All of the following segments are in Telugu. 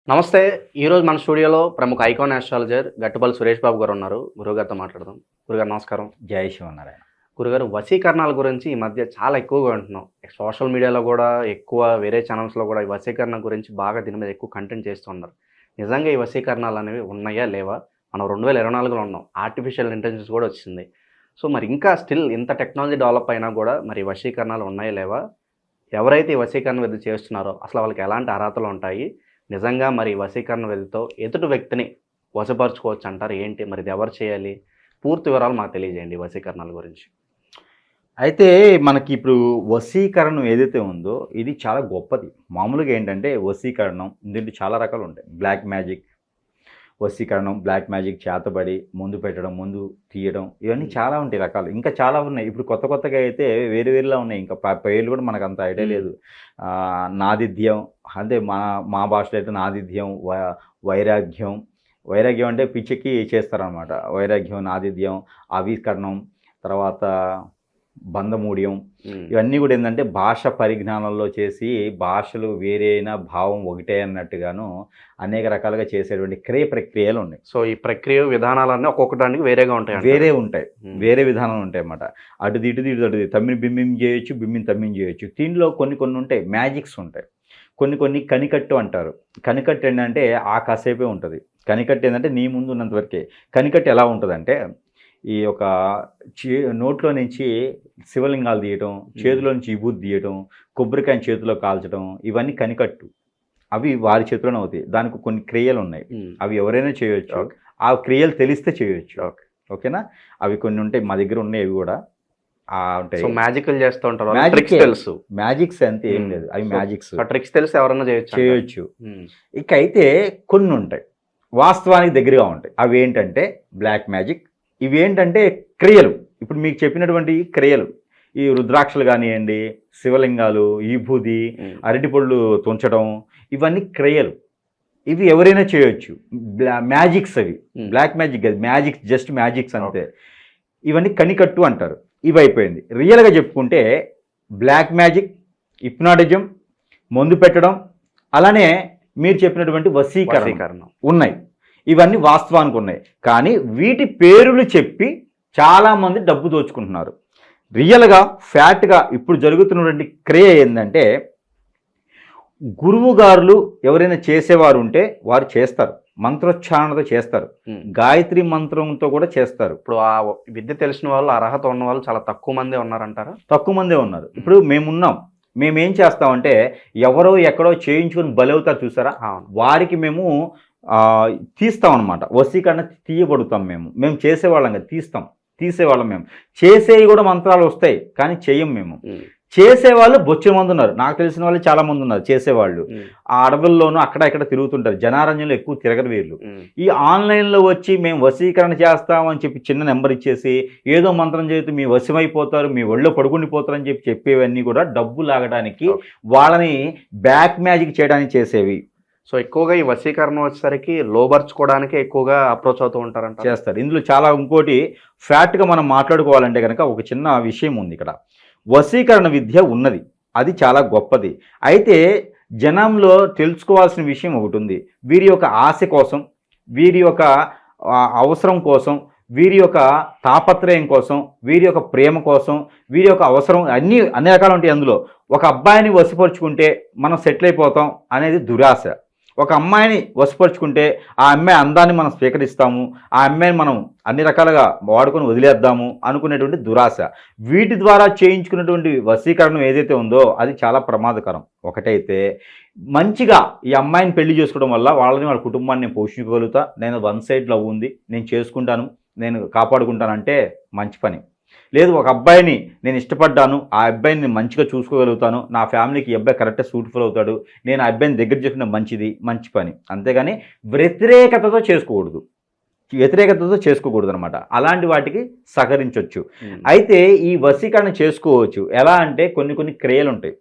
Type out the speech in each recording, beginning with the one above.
నమస్తే. ఈరోజు మన స్టూడియోలో ప్రముఖ ఐకాన్ ఆస్ట్రాలజర్ గట్టుపల్లి సురేష్ బాబు గారు ఉన్నారు. గురువుగారితో మాట్లాడదాం. గురుగారు నమస్కారం. జై శివనారాయణ. గురుగారు, వశీకరణాల గురించి ఈ మధ్య చాలా ఎక్కువగా వింటున్నాం. సోషల్ మీడియాలో కూడా ఎక్కువ, వేరే ఛానల్స్లో కూడా ఈ వశీకరణ గురించి బాగా దీని మీద ఎక్కువ కంటెంట్ చేస్తున్నారు. నిజంగా ఈ వశీకరణాలు అనేవి ఉన్నాయా లేవా? మనం 2024లో ఉన్నాం. ఆర్టిఫిషియల్ ఇంటెలిజెన్స్ కూడా వచ్చింది. సో మరి ఇంకా స్టిల్ ఇంత టెక్నాలజీ డెవలప్ అయినా కూడా మరి వశీకరణాలు ఉన్నాయా లేవా? ఎవరైతే ఈ వశీకరణ విధి చేస్తున్నారో అసలు వాళ్ళకి ఎలాంటి అర్హతలు ఉంటాయి? నిజంగా మరి వశీకరణ విధితో ఎదుటి వ్యక్తిని వశపరచుకోవచ్చు అంటారు. ఏంటి మరి ఇది ఎవరు చేయాలి? పూర్తి వివరాలు మాకు తెలియజేయండి వశీకరణాల గురించి. అయితే మనకి ఇప్పుడు వశీకరణం ఏదైతే ఉందో ఇది చాలా గొప్పది. మామూలుగా ఏంటంటే వశీకరణం దీంట్లో చాలా రకాలు ఉంటాయి. బ్లాక్ మ్యాజిక్ వశీకరణం, బ్లాక్ మ్యాజిక్, చేతబడి, ముందు పెట్టడం, ముందు తీయడం, ఇవన్నీ చాలా ఉంటాయి రకాలు. ఇంకా చాలా ఉన్నాయి. ఇప్పుడు కొత్తగా అయితే వేరులా ఉన్నాయి. ఇంకా పేర్లు కూడా మనకు అంత ఐడియా లేదు. నాదిధ్యం, అంటే మా భాషలో అయితే నాదిధ్యం, వైరాగ్యం అంటే పిచ్చికి చేస్తారనమాట. వైరాగ్యం, నాదిధ్యం, ఆవిష్కరణం, తర్వాత బంధమూడ్యం, ఇవన్నీ కూడా ఏంటంటే భాష పరిజ్ఞానంలో చేసి భాషలు వేరే అయినా భావం ఒకటే అన్నట్టుగాను అనేక రకాలుగా చేసేటువంటి ప్రక్రియలు ఉన్నాయి. సో ఈ ప్రక్రియ విధానాలన్నీ ఒక్కొక్కటానికి వేరేగా ఉంటాయి. వేరే విధానాలు ఉంటాయి అన్నమాట. అటుది తమ్మిని బిమ్మిం చేయొచ్చు, బిమ్మిని తమ్మిని చేయొచ్చు. దీనిలో కొన్ని ఉంటాయి, మ్యాజిక్స్ ఉంటాయి. కొన్ని కనికట్టు అంటారు. కనికట్టు ఏంటంటే ఆ కాసేపే ఉంటుంది. కనికట్టు ఏంటంటే నీ ముందు ఉన్నంత వరకే. కనికట్టు ఎలా ఉంటుందంటే ఈ యొక్క నోట్లో నుంచి శివలింగాలు తీయటం, చేతిలో నుంచి విభూతి తీయటం, కొబ్బరికాయ చేతిలో కాల్చడం, ఇవన్నీ కనికట్టు. అవి వారి చేతిలోనే అవుతాయి. దానికి కొన్ని క్రియలు ఉన్నాయి. అవి ఎవరైనా చేయొచ్చు. ఆ క్రియలు తెలిస్తే చేయొచ్చు. ఓకేనా? అవి కొన్ని ఉంటాయి, మా దగ్గర ఉన్నాయి. అవి కూడా ఉంటాయి. మ్యాజిక్లు చేస్తూ ఉంటారు. తెలుసు, మ్యాజిక్స్ అంతే ఏం లేదు. అవి మ్యాజిక్స్, ట్రిక్స్ తెలిసి ఎవరైనా చేయొచ్చు. ఇక అయితే కొన్ని ఉంటాయి వాస్తవానికి దగ్గరగా ఉంటాయి. అవి ఏంటంటే బ్లాక్ మ్యాజిక్. ఇవి ఏంటంటే క్రియలు. ఇప్పుడు మీకు చెప్పినటువంటి క్రియలు, ఈ రుద్రాక్షలు కానివ్వండి, శివలింగాలు, విభూది, అరటిపళ్ళు తుంచడం, ఇవన్నీ క్రియలు. ఇవి ఎవరైనా చేయొచ్చు. మ్యాజిక్స్ అవి. బ్లాక్ మ్యాజిక్ అది, మ్యాజిక్స్, జస్ట్ మ్యాజిక్స్ అంతే. ఇవన్నీ కనికట్టు అంటారు. ఇవి అయిపోయింది. రియల్గా చెప్పుకుంటే బ్లాక్ మ్యాజిక్, హిప్నాటిజం, మందు పెట్టడం, అలానే మీరు చెప్పినటువంటి వశీకరణ ఉన్నాయి. ఇవన్నీ వాస్తవానికి ఉన్నాయి. కానీ వీటి పేర్లు చెప్పి చాలామంది డబ్బు దోచుకుంటున్నారు. రియల్గా ఫ్యాక్ట్గా ఇప్పుడు జరుగుతున్నటువంటి క్రియ ఏంటంటే, గురువు గారులు ఎవరైనా చేసేవారు ఉంటే వారు చేస్తారు, మంత్రోచ్చారణతో చేస్తారు, గాయత్రి మంత్రంతో కూడా చేస్తారు. ఇప్పుడు ఆ విద్య తెలిసిన వాళ్ళు, అర్హత ఉన్న వాళ్ళు చాలా తక్కువ మందే ఉన్నారంటారా? తక్కువ మందే ఉన్నారు. ఇప్పుడు మేమున్నాం. మేమేం చేస్తామంటే, ఎవరో ఎక్కడో చేయించుకొని బలవుతారు చూసారా, వారికి మేము తీస్తాం అనమాట. వశీకరణ తీయబడుతాం. మేము చేసేవాళ్ళం కదా, తీసేవాళ్ళం. మేము చేసేవి కూడా మంత్రాలు వస్తాయి, కానీ చెయ్యం. మేము చేసేవాళ్ళు బొచ్చిన మంది ఉన్నారు. నాకు తెలిసిన వాళ్ళు చాలా మంది ఉన్నారు చేసేవాళ్ళు. ఆ అడవుల్లోనూ అక్కడ ఇక్కడ తిరుగుతుంటారు. జనారణ్యంలో ఎక్కువ తిరగరు వీళ్ళు. ఈ ఆన్లైన్లో వచ్చి మేము వశీకరణ చేస్తామని చెప్పి చిన్న నెంబర్ ఇచ్చేసి ఏదో మంత్రం చేస్తూ మీ వశమైపోతారు, మీ ఒళ్ళో పడుకుండిపోతారు అని చెప్పేవన్నీ కూడా డబ్బు లాగడానికి, వాళ్ళని బ్యాక్ మ్యాజిక్ చేయడానికి చేసేవి. సో ఎక్కువగా ఈ వశీకరణ వచ్చేసరికి లోబర్చుకోవడానికి ఎక్కువగా అప్రోచ్ అవుతూ ఉంటారంట, చేస్తారు. ఇందులో చాలా ఇంకోటి ఫ్యాక్ట్గా మనం మాట్లాడుకోవాలంటే కనుక ఒక చిన్న విషయం ఉంది. ఇక్కడ వశీకరణ విద్య ఉన్నది, అది చాలా గొప్పది. అయితే జనంలో తెలుసుకోవాల్సిన విషయం ఒకటి ఉంది. వీరి యొక్క ఆశ కోసం, వీరి యొక్క అవసరం కోసం, వీరి యొక్క తాపత్రయం కోసం, వీరి యొక్క ప్రేమ కోసం, వీరి యొక్క అవసరం, అన్ని రకాలు ఉంటాయి. అందులో ఒక అబ్బాయిని వశపరుచుకుంటే మనం సెటిల్ అయిపోతాం అనేది దురాశ. ఒక అమ్మాయిని వశపరుచుకుంటే ఆ అమ్మాయి అందాన్ని మనం స్వీకరిస్తాము, ఆ అమ్మాయిని మనం అన్ని రకాలుగా వాడుకొని వదిలేద్దాము అనుకునేటువంటి దురాశ. వీటి ద్వారా చేయించుకున్నటువంటి వశీకరణం ఏదైతే ఉందో అది చాలా ప్రమాదకరం. ఒకటైతే మంచిగా ఈ అమ్మాయిని పెళ్లి చేసుకోవడం వల్ల వాళ్ళ కుటుంబాన్ని నేను పోషించగలుగుతా, నేను వన్ సైడ్ లవ్ ఉంది, నేను చేసుకుంటాను, నేను కాపాడుకుంటానంటే మంచి పని. లేదు, ఒక అబ్బాయిని నేను ఇష్టపడ్డాను, ఆ అబ్బాయిని నేను మంచిగా చూసుకోగలుగుతాను, నా ఫ్యామిలీకి ఈ అబ్బాయి కరెక్ట్గా సూట్ఫుల్ అవుతాడు, నేను ఆ అబ్బాయిని దగ్గర చేసుకున్న మంచి పని. అంతేగాని వ్యతిరేకతతో చేసుకోకూడదు అనమాట. అలాంటి వాటికి సహకరించవచ్చు. అయితే ఈ వశీకరణ చేసుకోవచ్చు ఎలా అంటే కొన్ని క్రియలు ఉంటాయి.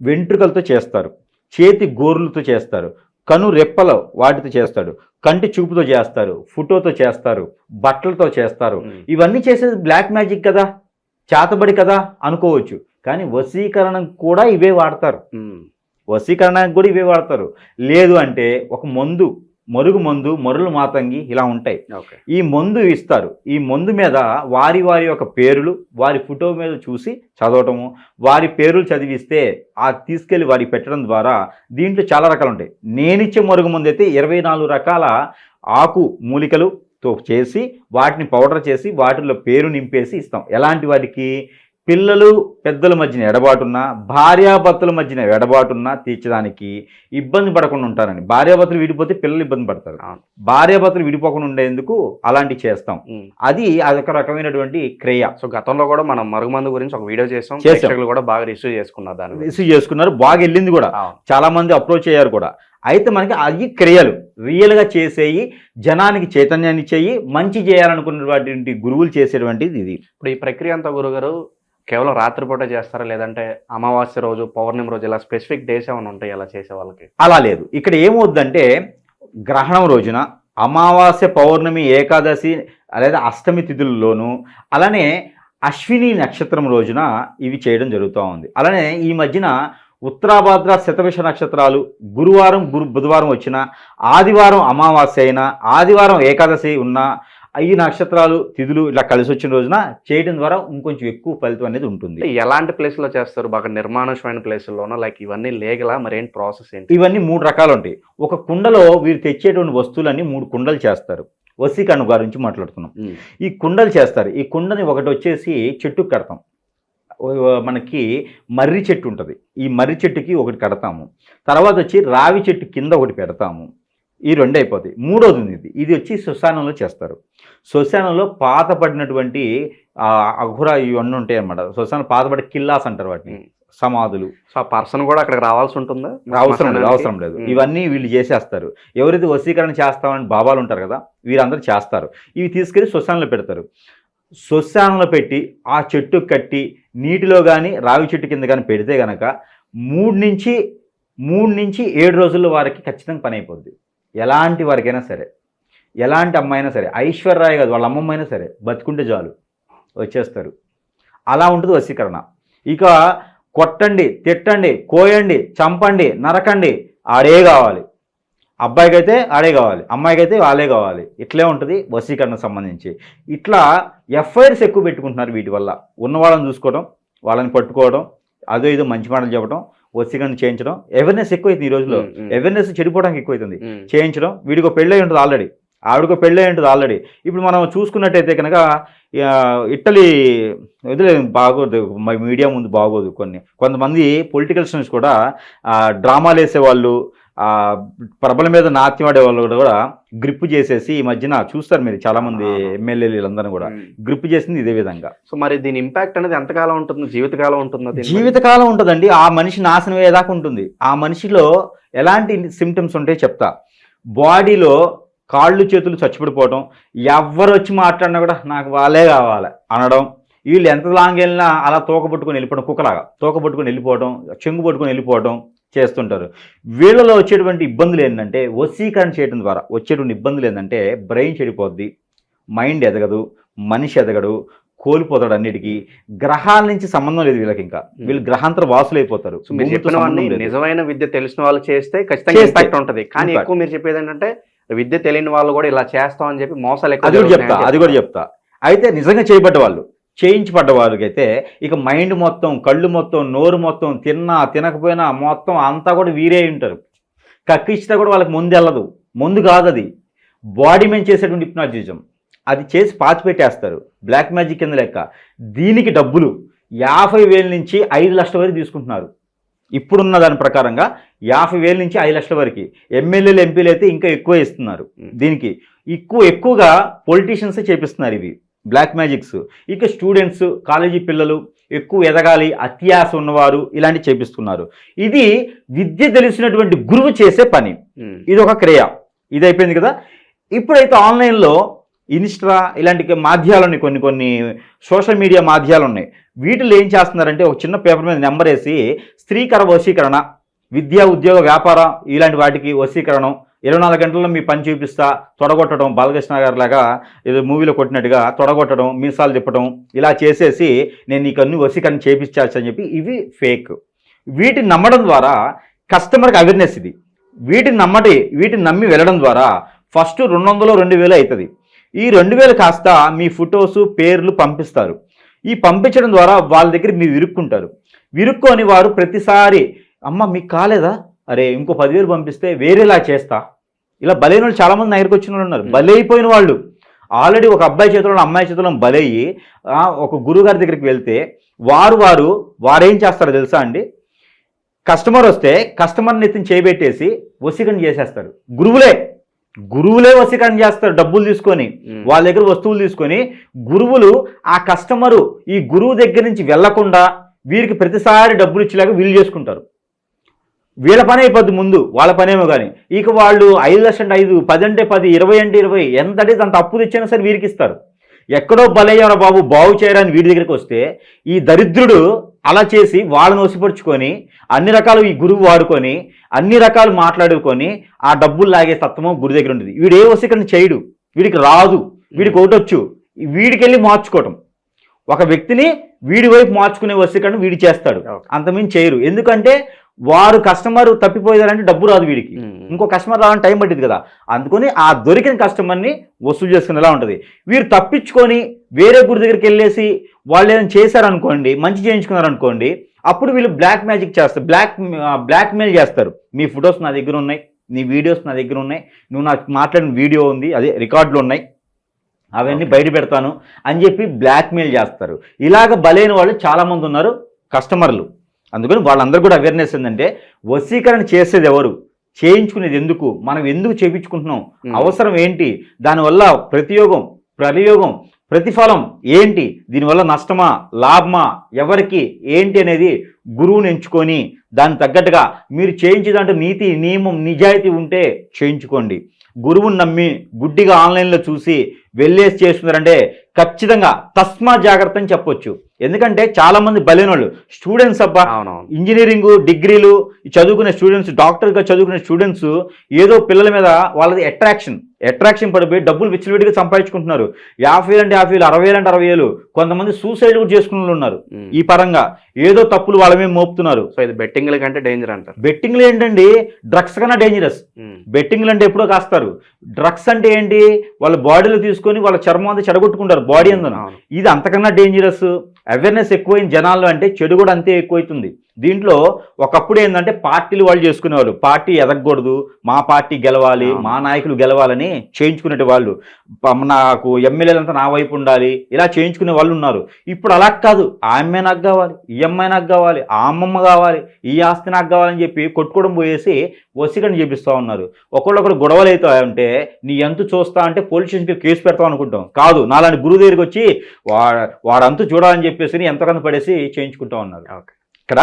వెంట్రుకలతో చేస్తారు, చేతి గోర్లతో చేస్తారు, కను రెప్పలో వాటితో చేస్తాడు, కంటి చూపుతో చేస్తారు, ఫోటోతో చేస్తారు, బట్టలతో చేస్తారు. ఇవన్నీ చేసేది బ్లాక్ మ్యాజిక్ కదా, చేతబడి కదా అనుకోవచ్చు. కానీ వశీకరణం కూడా ఇవే వాడతారు. వశీకరణకు కూడా ఇవే వాడతారు. లేదు అంటే ఒక మందు, మరులు మాతంగి ఇలా ఉంటాయి. ఓకే. ఈ మందు ఇస్తారు. ఈ మందు మీద వారి యొక్క పేర్లు, వారి ఫోటో మీద చూసి చదవటము, వారి పేర్లు చదివిస్తే తీసుకెళ్లి వారికి పెట్టడం ద్వారా దీంట్లో చాలా రకాలు ఉంటాయి. నేనిచ్చే మరుగు మందు అయితే 24 రకాల ఆకు మూలికలుతో చేసి వాటిని పౌడర్ చేసి వాటిల్లో పేరు నింపేసి ఇస్తాం. ఎలాంటి వాటికి? పిల్లలు పెద్దల మధ్యన ఎడబాటున్నా, భార్యాభర్తల మధ్యన ఎడబాటున్నా తీర్చడానికి ఇబ్బంది పడకుండా ఉంటారని. భార్యాభర్తలు విడిపోతే పిల్లలు ఇబ్బంది పడతారు. భార్యాభర్తలు విడిపోకుండా ఉండేందుకు అలాంటివి చేస్తాం. అదొక రకమైనటువంటి క్రియ. సో గతంలో కూడా మనం మరుగుమందు గురించి ఒక వీడియో చేసాం, కూడా బాగా రిసీవ్ చేసుకున్నారు, బాగా వెళ్ళింది కూడా, చాలా మంది అప్రోచ్ అయ్యారు కూడా. అయితే మనకి అవి క్రియలు రియల్గా చేసేయి, జనానికి చైతన్యాన్ని ఇచ్చేయి, మంచి చేయాలనుకున్నటువంటి గురువులు చేసేటువంటిది ఇది. ఇప్పుడు ఈ ప్రక్రియ అంతా గురుగారు కేవలం రాత్రిపూట చేస్తారా, లేదంటే అమావాస్య రోజు, పౌర్ణమి రోజు ఇలా స్పెసిఫిక్ డేస్ ఏమైనా ఉంటాయి అలా చేసే వాళ్ళకి? అలా లేదు. ఇక్కడ ఏమవుద్దంటే గ్రహణం రోజున, అమావాస్య, పౌర్ణమి, ఏకాదశి లేదా అష్టమి తిథుల్లోనూ, అలానే అశ్విని నక్షత్రం రోజున ఇవి చేయడం జరుగుతూ ఉంది. అలానే ఈ మధ్యన ఉత్తరాభాద్ర, శతభిష నక్షత్రాలు గురువారం, బుధవారం వచ్చిన, ఆదివారం అమావాస్య అయినా, ఆదివారం ఏకాదశి ఉన్న, ఈ నక్షత్రాలు తిథులు ఇలా కలిసి వచ్చిన రోజున చేయడం ద్వారా ఇంకొంచెం ఎక్కువ ఫలితం అనేది ఉంటుంది. ఎలాంటి ప్లేస్లో చేస్తారు? బాగా నిర్మానుషమైన ప్లేసుల్లోనో, లైక్ ఇవన్నీ లీగలా? మరి ఏంటి ప్రాసెస్ ఏంటి? ఇవన్నీ 3 రకాలు ఉంటాయి. ఒక కుండలో వీరు తెచ్చేటువంటి వస్తువులన్నీ 3 కుండలు చేస్తారు. వశీకరణ గురించి మాట్లాడుతున్నాం. ఈ కుండలు చేస్తారు. ఈ కుండని ఒకటి వచ్చేసి చెట్టుకు కడతాం. మనకి మర్రి చెట్టు ఉంటుంది. ఈ మర్రి చెట్టుకి ఒకటి కడతాము. తర్వాత వచ్చి రావి చెట్టు కింద ఒకటి పెడతాము. ఈ 2 అయిపోతాయి. 3వది ఉంది. ఇది వచ్చి శ్మశానంలో చేస్తారు. శ్మశానంలో పాతపడినటువంటి అఘుర ఇవన్నీ ఉంటాయి అన్నమాట. శ్మశానం పాతపడి కిల్లాస్ అంటారు వాటిని, సమాధులు. సో ఆ పర్సన్ కూడా అక్కడికి రావాల్సి ఉంటుందా? అవసరం లేదు. ఇవన్నీ వీళ్ళు చేసేస్తారు. ఎవరైతే వశీకరణ చేస్తామని బాబాలు ఉంటారు కదా, వీరందరూ చేస్తారు. ఇవి తీసుకెళ్ళి శ్మశానంలో పెడతారు. శ్మశానంలో పెట్టి ఆ చెట్టు కట్టి నీటిలో కానీ రావి చెట్టు కింద కానీ పెడితే కనుక 3 నుంచి 7 రోజుల్లో వారికి ఖచ్చితంగా పని అయిపోద్ది. ఎలాంటి వారికైనా సరే, ఎలాంటి అమ్మాయి అయినా సరే, ఐశ్వర్య కాదు వాళ్ళ అమ్మమ్మ అయినా సరే, బతుకుంటే చాలు వచ్చేస్తారు. అలా ఉంటుంది వశీకరణ. ఇక కొట్టండి, తిట్టండి, కోయండి, చంపండి, నరకండి, ఆడే కావాలి. అబ్బాయికి అయితే ఆడే కావాలి, అమ్మాయికి అయితే వాళ్ళే కావాలి. ఇట్లే ఉంటుంది వశీకరణకు సంబంధించి. ఇట్లా ఎఫ్ఐఆర్స్ ఎక్కువ పెట్టుకుంటున్నారు. వీటి వల్ల ఉన్న వాళ్ళని చూసుకోవడం, వాళ్ళని పట్టుకోవడం, అదో ఇదో మంచి మాటలు చెప్పడం, వశీకరణ చేయించడం. అవేర్నెస్ ఎక్కువైతుంది ఈ రోజుల్లో. అవేర్నెస్ చెడిపోవడానికి ఎక్కువైతుంది. చేయించడం. వీడికో పెళ్ళై ఉంటుంది ఆల్రెడీ, ఆవిడకో పెళ్ళై ఉంటుంది ఆల్రెడీ. ఇప్పుడు మనం చూసుకున్నట్టయితే కనుక ఇట్టలీ వదిలేదు, బాగోదు, మీడియా ముందు బాగోదు. కొంతమంది పొలిటికల్స్ కూడా డ్రామాలు వేసేవాళ్ళు, ప్రబల మీద నాట్యం ఆడే వాళ్ళు కూడా గ్రిప్ చేసేసి ఈ మధ్యన చూస్తారు మీరు చాలా మంది ఎమ్మెల్యేలందరూ కూడా గ్రిప్ చేసింది ఇదే విధంగా. సో మరి దీని ఇంపాక్ట్ అనేది ఎంతకాలం ఉంటుంది? జీవితకాలం ఉంటుందా? జీవితకాలం ఉంటుందండి. ఆ మనిషి నాశనం అయ్యేదాకా ఉంటుంది. ఆ మనిషిలో ఎలాంటి సిమ్టమ్స్ ఉంటాయో చెప్తా. బాడీలో కాళ్ళు చేతులు చచ్చిపడిపోవడం, ఎవరు వచ్చి మాట్లాడినా కూడా నాకు వాళ్ళే కావాలి అనడం, వీళ్ళు ఎంత లాంగ్ వెళ్ళినా అలా తోక పట్టుకొని వెళ్ళిపోవడం, కుక్కలాగా తోక పట్టుకొని వెళ్ళిపోవడం, చెంగు పట్టుకొని వెళ్ళిపోవడం చేస్తుంటారు. వీళ్ళలో వచ్చేటువంటి ఇబ్బందులు ఏంటంటే, వశీకరణ చేయడం ద్వారా వచ్చేటువంటి ఇబ్బందులు ఏంటంటే, బ్రెయిన్ చెడిపోద్ది, మైండ్ ఎదగదు, మనిషి ఎదగడు, కోల్పోతాడు. అన్నిటికీ గ్రహాల నుంచి సంబంధం లేదు వీళ్ళకి. ఇంకా వీళ్ళు గ్రహాంతర వాసులు అయిపోతారు. నిజమైన విద్య తెలిసిన వాళ్ళు చేస్తే ఖచ్చితంగా ఇంపాక్ట్ ఉంటుంది. కానీ ఎక్కువ మీరు చెప్పేది ఏంటంటే, విద్య తెలియని వాళ్ళు కూడా ఇలా చేస్తామని చెప్పి మోసాలు ఎక్కువ. అది కూడా చెప్తా. అయితే నిజంగా చేయబడ్డ వాళ్ళు, చేయించబడ్డ వాళ్ళకైతే ఇక మైండ్ మొత్తం, కళ్ళు మొత్తం, నోరు మొత్తం, తినకపోయినా మొత్తం అంతా కూడా వీరే ఉంటారు. కక్కిచ్చితే కూడా వాళ్ళకి ముందు వెళ్ళదు. ముందు కాదు, అది బాడీ మీద చేసేటువంటి హిప్నాటిజం. అది చేసి పాతిపెట్టేస్తారు. బ్లాక్ మ్యాజిక్ కింద లెక్క. దీనికి డబ్బులు 50,000 నుంచి 5 లక్షల వరకు తీసుకుంటున్నారు. ఇప్పుడున్న దాని ప్రకారంగా 50,000 నుంచి 5 లక్షల వరకు. ఎమ్మెల్యేలు, ఎంపీలు అయితే ఇంకా ఎక్కువ ఇస్తున్నారు. దీనికి ఎక్కువగా పొలిటీషియన్సే చేపిస్తున్నారు ఇవి బ్లాక్ మ్యాజిక్స్. ఇక స్టూడెంట్స్, కాలేజీ పిల్లలు ఎక్కువ ఎదగాలి, అత్యాశ ఉన్నవారు ఇలాంటివి చేపిస్తున్నారు. ఇది విద్య తెలిసినటువంటి గురువు చేసే పని. ఇది ఒక క్రియ. ఇది అయిపోయింది కదా. ఇప్పుడైతే ఆన్లైన్లో ఇన్స్టా ఇలాంటి మాధ్యాలు ఉన్నాయి, కొన్ని సోషల్ మీడియా మాధ్యాలు ఉన్నాయి. వీటిలో ఏం చేస్తున్నారంటే, ఒక చిన్న పేపర్ మీద నెంబర్ వేసి స్త్రీకర వశీకరణ, విద్యా, ఉద్యోగ, వ్యాపారం ఇలాంటి వాటికి వశీకరణం, 24 గంటల్లో మీ పని చూపిస్తా, తొడగొట్టడం, బాలకృష్ణ గారి లాగా ఏదో మూవీలో కొట్టినట్టుగా తొడగొట్టడం, మీసాలు తిప్పడం, ఇలా చేసేసి నేను నీకు అన్ని వశీకరణ చేపించాల్సి అని చెప్పి, ఇవి ఫేక్. వీటిని నమ్మడం ద్వారా కస్టమర్కి అవేర్నెస్ ఇది. వీటిని నమ్మి వెళ్ళడం ద్వారా ఫస్ట్ 200-2000 అవుతుంది. ఈ 2000 కాస్త మీ ఫొటోస్ పేర్లు పంపిస్తారు. ఈ పంపించడం ద్వారా వాళ్ళ దగ్గర మీరు విరుక్కొని వారు ప్రతిసారి అమ్మ మీకు కాలేదా, అరే ఇంకో 10,000 పంపిస్తే వేరేలా చేస్తా, ఇలా బలైన వాళ్ళు చాలామంది నా దగ్గరికి వచ్చిన వాళ్ళు ఉన్నారు. బలైపోయిన వాళ్ళు ఆల్రెడీ ఒక అబ్బాయి చేతిలో అమ్మాయి చేతిలో బలయ్యి ఒక గురువుగారి దగ్గరికి వెళ్తే వారేం చేస్తారో తెలుసా అండి, కస్టమర్ వస్తే కస్టమర్ని ఎత్తిని చేయబెట్టేసి వశీకరణ చేసేస్తారు. గురువులే వశీకరణ చేస్తారు. డబ్బులు తీసుకొని వాళ్ళ దగ్గర వస్తువులు తీసుకొని గురువులు ఆ కస్టమరు ఈ గురువు దగ్గర నుంచి వెళ్లకుండా వీరికి ప్రతిసారి డబ్బులు ఇచ్చేలాగా వీళ్ళు చేసుకుంటారు. వీళ్ళ పని అయిపోద్ది ముందు, వాళ్ళ పనేమో కానీ. ఇక వాళ్ళు 5 లక్షలు 5, 10 అంటే 10, 20 అంటే 20, ఎంత అంటే అంత అప్పు తెచ్చినా సరే వీరికి ఇస్తారు. ఎక్కడో బలయ్యారా బాబు బాగు చేయరాని వీడి దగ్గరికి వస్తే ఈ దరిద్రుడు అలా చేసి వాళ్ళని వసిపరుచుకొని అన్ని రకాలు ఈ గురువు వాడుకొని అన్ని రకాలు మాట్లాడుకొని ఆ డబ్బులు లాగే తత్వమో గురి దగ్గర ఉంటుంది. వీడు ఏ వశీకరణ చేయడు, వీడికి రాదు, వీడికి ఒకటొచ్చు, వీడికి వెళ్ళి మార్చుకోవటం. ఒక వ్యక్తిని వీడి వైపు మార్చుకునే వశీకరణ వీడి చేస్తాడు, అంతమించి చేయరు. ఎందుకంటే వారు కస్టమర్ తప్పిపోయారంటే డబ్బు రాదు వీడికి, ఇంకో కస్టమర్ రావాలని టైం పట్టింది కదా. అందుకని ఆ దొరికిన కస్టమర్ని వసూలు చేసుకునేలా ఉంటుంది. వీరు తప్పించుకొని వేరే గురి దగ్గరికి వెళ్ళేసి వాళ్ళు ఏదైనా చేశారనుకోండి, మంచి చేయించుకున్నారనుకోండి, అప్పుడు వీళ్ళు బ్లాక్ మ్యాజిక్ చేస్తారు, బ్లాక్మెయిల్ చేస్తారు. మీ ఫొటోస్ నా దగ్గర ఉన్నాయి, నీ వీడియోస్ నా దగ్గర ఉన్నాయి, నువ్వు నాకు మాట్లాడిన వీడియో ఉంది, అదే రికార్డులు ఉన్నాయి, అవన్నీ బయట పెడతాను అని చెప్పి బ్లాక్మెయిల్ చేస్తారు. ఇలాగ బలైన వాళ్ళు చాలామంది ఉన్నారు కస్టమర్లు. అందుకని వాళ్ళందరూ కూడా అవేర్నెస్ ఏంటంటే వశీకరణ చేసేది ఎవరు, చేయించుకునేది ఎందుకు, మనం ఎందుకు చేయించుకుంటున్నాం, అవసరం ఏంటి, దానివల్ల ప్రయోగం ప్రతిఫలం ఏంటి, దీనివల్ల నష్టమా లాభమా ఎవరికి ఏంటి అనేది గురువుని ఎంచుకొని దానికి తగ్గట్టుగా మీరు చేయించేదంటే నీతి నియమం నిజాయితీ ఉంటే చేయించుకోండి. గురువుని నమ్మి గుడ్డిగా ఆన్లైన్లో చూసి వెళ్ళేసి చేస్తున్నారంటే ఖచ్చితంగా తస్మా జాగ్రత్త అని చెప్పొచ్చు. ఎందుకంటే చాలా మంది బలైన వాళ్ళు స్టూడెంట్స్ అబ్బా, ఇంజనీరింగ్ డిగ్రీలు చదువుకునే స్టూడెంట్స్, డాక్టర్గా చదువుకునే స్టూడెంట్స్ ఏదో పిల్లల మీద వాళ్ళది అట్రాక్షన్ పడిపోయి డబ్బులు విచ్చలవిడిగా సంపాదించుకుంటున్నారు. 50,000 అంటే 50,000, 60,000 అంటే 60,000. కొంతమంది సూసైడ్ కూడా చేసుకున్న వాళ్ళు ఉన్నారు. ఈ పరంగా ఏదో తప్పులు వాళ్ళ మీద మోపుతున్నారు. సో ఇది బెట్టింగ్ల కంటే డేంజర్ అంటారు. బెట్టింగ్లు ఏంటండి, డ్రగ్స్ కన్నా డేంజరస్. బెట్టింగ్లు అంటే ఎప్పుడో కాస్తారు, డ్రగ్స్ అంటే ఏంటి, వాళ్ళ బాడీలో తీసుకొని వాళ్ళ చర్మం అంతా చెడగొట్టుకుంటారు బాడీ అందన. ఇది అంతకన్నా డేంజరస్. అవేర్నెస్ ఎక్కువైంది జనాల్లో అంటే చెడు కూడా అంతే ఎక్కువైతుంది. దీంట్లో ఒకప్పుడు ఏంటంటే పార్టీలు వాళ్ళు చేసుకునేవాళ్ళు, పార్టీ ఎదగకూడదు, మా పార్టీ గెలవాలి, మా నాయకులు గెలవాలని చేయించుకునే వాళ్ళు, నాకు ఎమ్మెల్యేలంతా నా వైపు ఉండాలి, ఇలా చేయించుకునే వాళ్ళు ఉన్నారు. ఇప్పుడు అలా కాదు, ఆ అమ్మాయి నాకు కావాలి, ఈ అమ్మాయి నాకు కావాలి, ఆ అమ్మమ్మ కావాలి, ఈ ఆస్తి నాకు కావాలని చెప్పి కొట్టుకోవడం పోయేసి వశీకరణ చేపిస్తూ ఉన్నారు. ఒకళ్ళొకరు గొడవలు అవుతాయంటే నీ ఎంత చూస్తా అంటే పోలీస్ స్టేషన్కి కేసు పెడతాం అనుకుంటాం. కాదు, నాలాంటి గురువు దగ్గరికి వచ్చి వాడంతా చూడాలని చెప్పేసి ఎంతకన్నా పడేసి చేయించుకుంటా ఉన్నారు. ఇక్కడ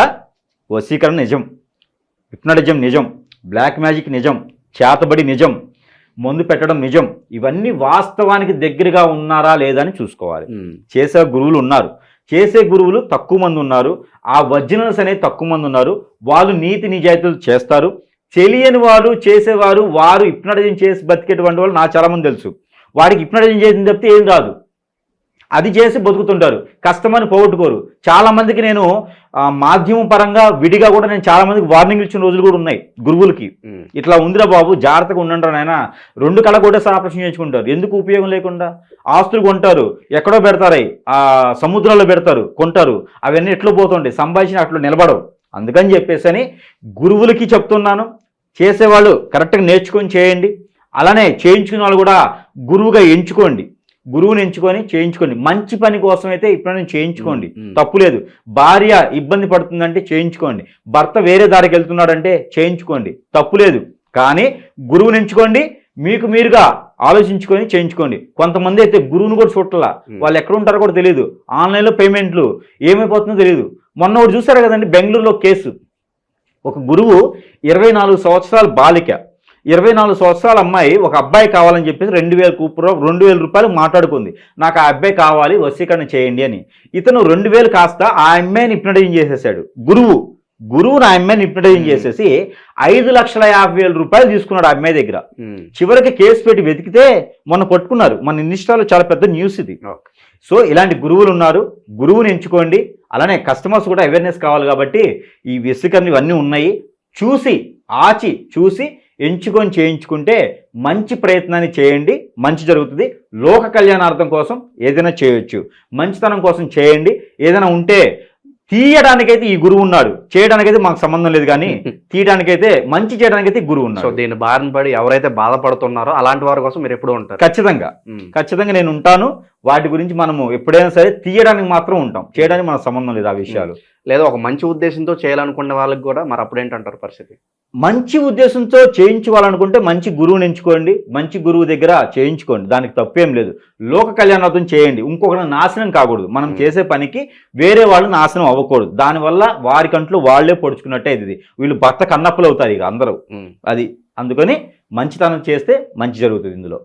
వశీకరణ నిజం, హిప్నటిజం నిజం, బ్లాక్ మ్యాజిక్ నిజం, చేతబడి నిజం, మందు పెట్టడం నిజం. ఇవన్నీ వాస్తవానికి దగ్గరగా ఉన్నారా లేదా అని చూసుకోవాలి. చేసే గురువులు ఉన్నారు, చేసే గురువులు తక్కువ మంది ఉన్నారు, ఆ ఒరిజినల్స్ అనేది తక్కువ మంది ఉన్నారు. వాళ్ళు నీతి నిజాయితీలు చేస్తారు. తెలియని వారు చేసేవారు, వారు హిప్నటిజం చేసి బతికేటువంటి వాళ్ళు నాకు చాలామంది తెలుసు. వాడికి హిప్నటిజం చేసింది తప్పితే ఏం రాదు, అది చేసి బతుకుతుంటారు, కష్టమని పోగొట్టుకోరు. చాలామందికి నేను మాధ్యమం పరంగా విడిగా కూడా నేను చాలామందికి వార్నింగ్ ఇచ్చిన రోజులు కూడా ఉన్నాయి గురువులకి. ఇట్లా ఉందిరా బాబు, జాగ్రత్తగా ఉండండి నాయన. 2 కళ్ళ కూడా ఆపరేషన్ చేయించుకుంటారు, ఎందుకు ఉపయోగం లేకుండా. ఆస్తులు కొంటారు, ఎక్కడో పెడతారు, ఆ సముద్రాల్లో పెడతారు, కొంటారు, అవన్నీ ఎట్లా పోతుంటాయి, సంభాషణ అట్లా నిలబడవు. అందుకని చెప్పేసి గురువులకి చెప్తున్నాను, చేసేవాళ్ళు కరెక్ట్గా నేర్చుకొని చేయండి. అలానే చేయించుకునే వాళ్ళు కూడా గురువుగా ఎంచుకోండి, గురువుని ఎంచుకొని చేయించుకోండి. మంచి పని కోసం అయితే ఇప్పుడు చేయించుకోండి, తప్పులేదు. భార్య ఇబ్బంది పడుతుందంటే చేయించుకోండి, భర్త వేరే దారికి వెళ్తున్నాడంటే చేయించుకోండి, తప్పులేదు. కానీ గురువుని ఎంచుకోండి, మీకు మీరుగా ఆలోచించుకొని చేయించుకోండి. కొంతమంది అయితే గురువుని కూడా చూడాల, వాళ్ళు ఎక్కడ ఉంటారో కూడా తెలియదు, ఆన్లైన్లో పేమెంట్లు ఏమైపోతుందో తెలియదు. మొన్న ఒకటి చూసారు కదండి, బెంగళూరులో కేసు. ఒక గురువు 24 సంవత్సరాల బాలిక, 24 సంవత్సరాల అమ్మాయి ఒక అబ్బాయి కావాలని చెప్పేసి 2,000 రూపాయలు మాట్లాడుకుంది, నాకు ఆ అబ్బాయి కావాలి వశీకరణ చేయండి అని. ఇతను 2,000 కాస్త ఆ అమ్మాయిని హిప్నటైజింగ్ చేసేసాడు. గురువుని ఆ అమ్మాయిని హిప్నటైజింగ్ చేసేసి 5,50,000 రూపాయలు తీసుకున్నాడు ఆ అమ్మాయి దగ్గర. చివరికి కేసు పెట్టి వెతికితే మొన్న పట్టుకున్నారు. మన ఇన్స్టాలో చాలా పెద్ద న్యూస్ ఇది. సో ఇలాంటి గురువులు ఉన్నారు, గురువుని ఎంచుకోండి. అలానే కస్టమర్స్ కూడా అవేర్నెస్ కావాలి కాబట్టి ఈ వశీకరణ ఇవన్నీ ఉన్నాయి, చూసి ఆచి చూసి ఎంచుకొని చేయించుకుంటే మంచి ప్రయత్నాన్ని చేయండి, మంచి జరుగుతుంది. లోక కళ్యాణార్థం కోసం ఏదైనా చేయొచ్చు, మంచితనం కోసం చేయండి. ఏదైనా ఉంటే తీయడానికైతే ఈ గురువు ఉన్నాడు, చేయడానికైతే మాకు సంబంధం లేదు, కానీ తీయడానికైతే మంచి చేయడానికైతే గురువు సో ఉన్నాడు. దీని బారిన పడి ఎవరైతే బాధపడుతున్నారో అలాంటి వారి కోసం మీరు ఎప్పుడూ ఉంటారు. ఖచ్చితంగా నేను ఉంటాను. వాటి గురించి మనము ఎప్పుడైనా సరే తీయడానికి మాత్రం ఉంటాం, చేయడానికి మనకు సంబంధం లేదు ఆ విషయాలు. లేదా ఒక మంచి ఉద్దేశంతో చేయాలనుకునే వాళ్ళకి కూడా మరి అప్పుడేంటంటారు పరిస్థితి? మంచి ఉద్దేశంతో చేయించుకోవాలనుకుంటే మంచి గురువుని ఎంచుకోండి, మంచి గురువు దగ్గర చేయించుకోండి, దానికి తప్పేం లేదు. లోక కళ్యాణార్థం చేయండి, ఇంకొకటి నాశనం కాకూడదు. మనం చేసే పనికి వేరే వాళ్ళు నాశనం అవ్వకూడదు, దానివల్ల వారి కంట్లో వాళ్లే పొడుచుకున్నట్టే ఇది. వీళ్ళు భర్త కన్నప్పులు అవుతారు ఇక అందరూ. అది అందుకని మంచితనం చేస్తే మంచి జరుగుతుంది ఇందులో.